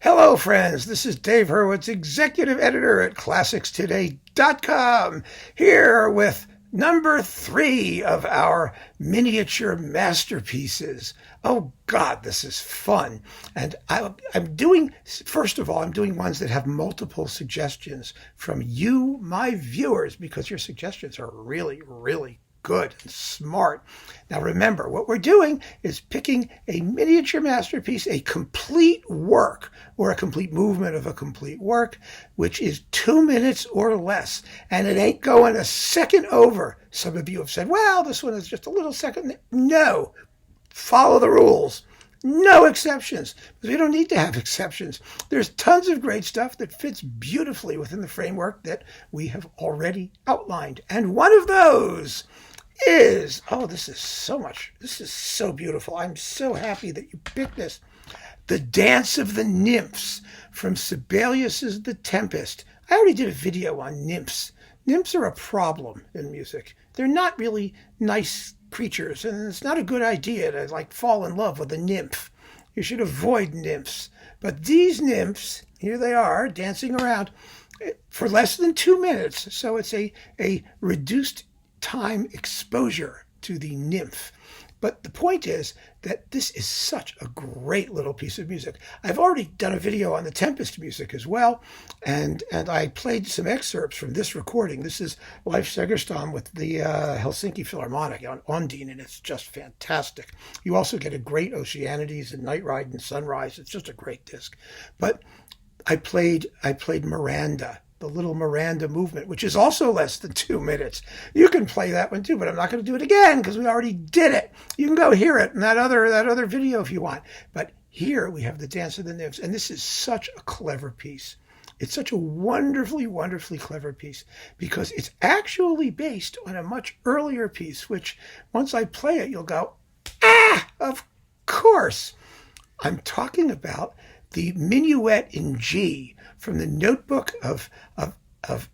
Hello, friends. This is Dave Hurwitz, executive editor at ClassicsToday.com, here with number 3 of our miniature masterpieces. Oh, God, this is fun. And I'm doing ones that have multiple suggestions from you, my viewers, because your suggestions are really, really good and smart. Now remember, what we're doing is picking a miniature masterpiece, a complete work, or a complete movement of a complete work, which is 2 minutes or less. And it ain't going a second over. Some of you have said, well, this one is just a little second. No, follow the rules. No exceptions, because we don't need to have exceptions. There's tons of great stuff that fits beautifully within the framework that we have already outlined. And one of those is, this is so beautiful. I'm so happy that you picked this. The Dance of the Nymphs from Sibelius's The Tempest. I already did a video on nymphs. Nymphs are a problem in music. They're not really nice creatures, and it's not a good idea to fall in love with a nymph. You should avoid nymphs. But these nymphs, here they are, dancing around for less than 2 minutes. So it's a reduced time exposure to the nymph. But the point is that this is such a great little piece of music. I've already done a video on the Tempest music as well, and I played some excerpts from this recording. This is Leif Segerstam with the Helsinki Philharmonic on Ondine, and it's just fantastic. You also get a great Oceanides and Night Ride and Sunrise. It's just a great disc. But I played Miranda, the little Miranda movement, which is also less than 2 minutes. You can play that one too, but I'm not going to do it again because we already did it. You can go hear it in that other video if you want. But here we have the Dance of the Nymphs, and this is such a clever piece. It's such a wonderfully, wonderfully clever piece because it's actually based on a much earlier piece, which once I play it, you'll go, of course. I'm talking about the Minuet in G from the notebook of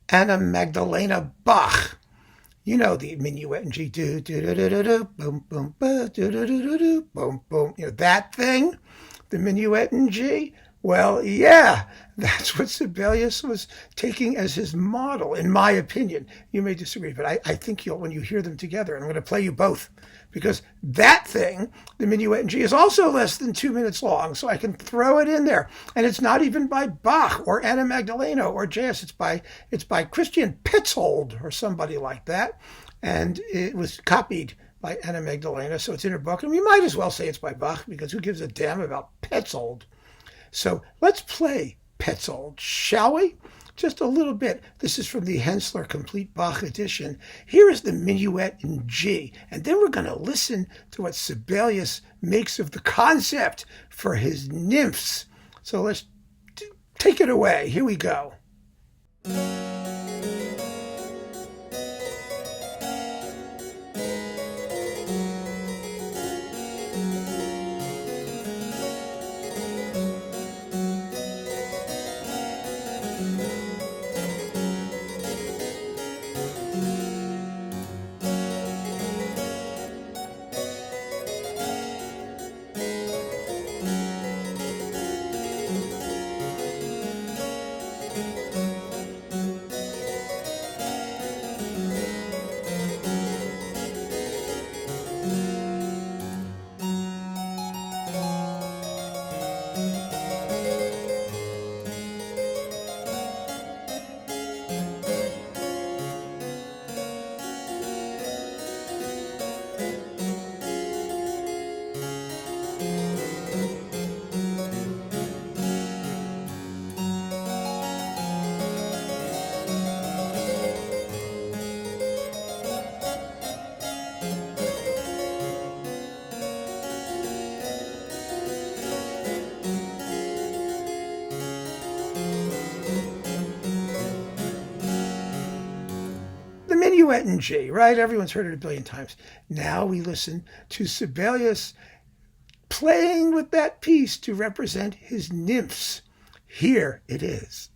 Anna Magdalena Bach. You know the Minuet in G. Do do do do do do boom boom ba do do do do do boom boom. You know that thing, the Minuet in G. Well, yeah, that's what Sibelius was taking as his model, in my opinion. You may disagree, but I think when you hear them together, and I'm going to play you both, because that thing, the Minuet in G, is also less than 2 minutes long, so I can throw it in there. And it's not even by Bach or Anna Magdalena or J.S. It's by Christian Petzold or somebody like that, and it was copied by Anna Magdalena, so it's in her book. And we might as well say it's by Bach, because who gives a damn about Petzold? So let's play Petzold, shall we? Just a little bit. This is from the Hensler Complete Bach edition. Here is the Minuet in G, and then we're going to listen to what Sibelius makes of the concept for his nymphs. So let's take it away. Here we go. Minuet in G, right? Everyone's heard it a billion times. Now we listen to Sibelius playing with that piece to represent his nymphs. Here it is.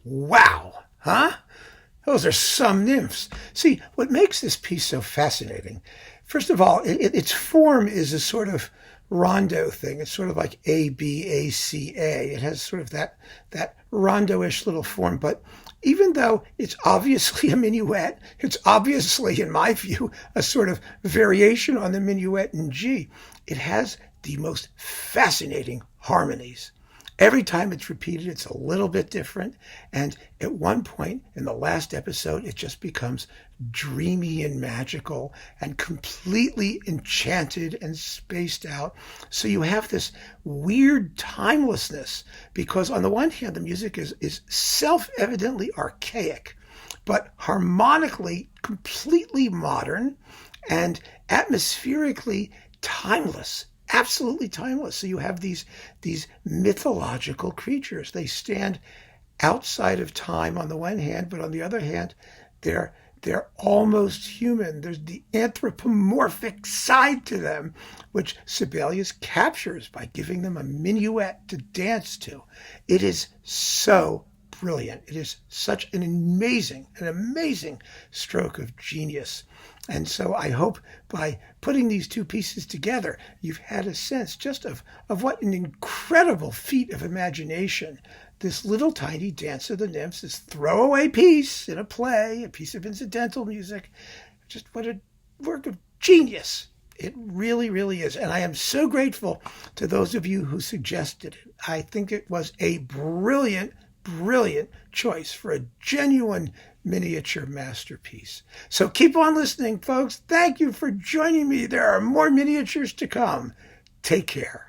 Wow, huh? Those are some nymphs. See, what makes this piece so fascinating, first of all, its form is a sort of rondo thing. It's sort of like A, B, A, C, A. It has sort of that rondo-ish little form. But even though it's obviously a minuet, it's obviously, in my view, a sort of variation on the minuet in G. It has the most fascinating harmonies. Every time it's repeated, it's a little bit different. And at one point in the last episode, it just becomes dreamy and magical and completely enchanted and spaced out. So you have this weird timelessness because on the one hand, the music is self-evidently archaic, but harmonically completely modern and atmospherically timeless. Absolutely timeless. So you have these mythological creatures. They stand outside of time on the one hand, but on the other hand, they're almost human. There's the anthropomorphic side to them, which Sibelius captures by giving them a minuet to dance to. It is so brilliant. It is such an amazing stroke of genius. And so I hope by putting these two pieces together, you've had a sense just of what an incredible feat of imagination this little tiny Dance of the Nymphs, this throwaway piece in a play, a piece of incidental music, just what a work of genius. It really, really is. And I am so grateful to those of you who suggested it. I think it was a brilliant choice for a genuine miniature masterpiece. So keep on listening, folks. Thank you for joining me. There are more miniatures to come. Take care.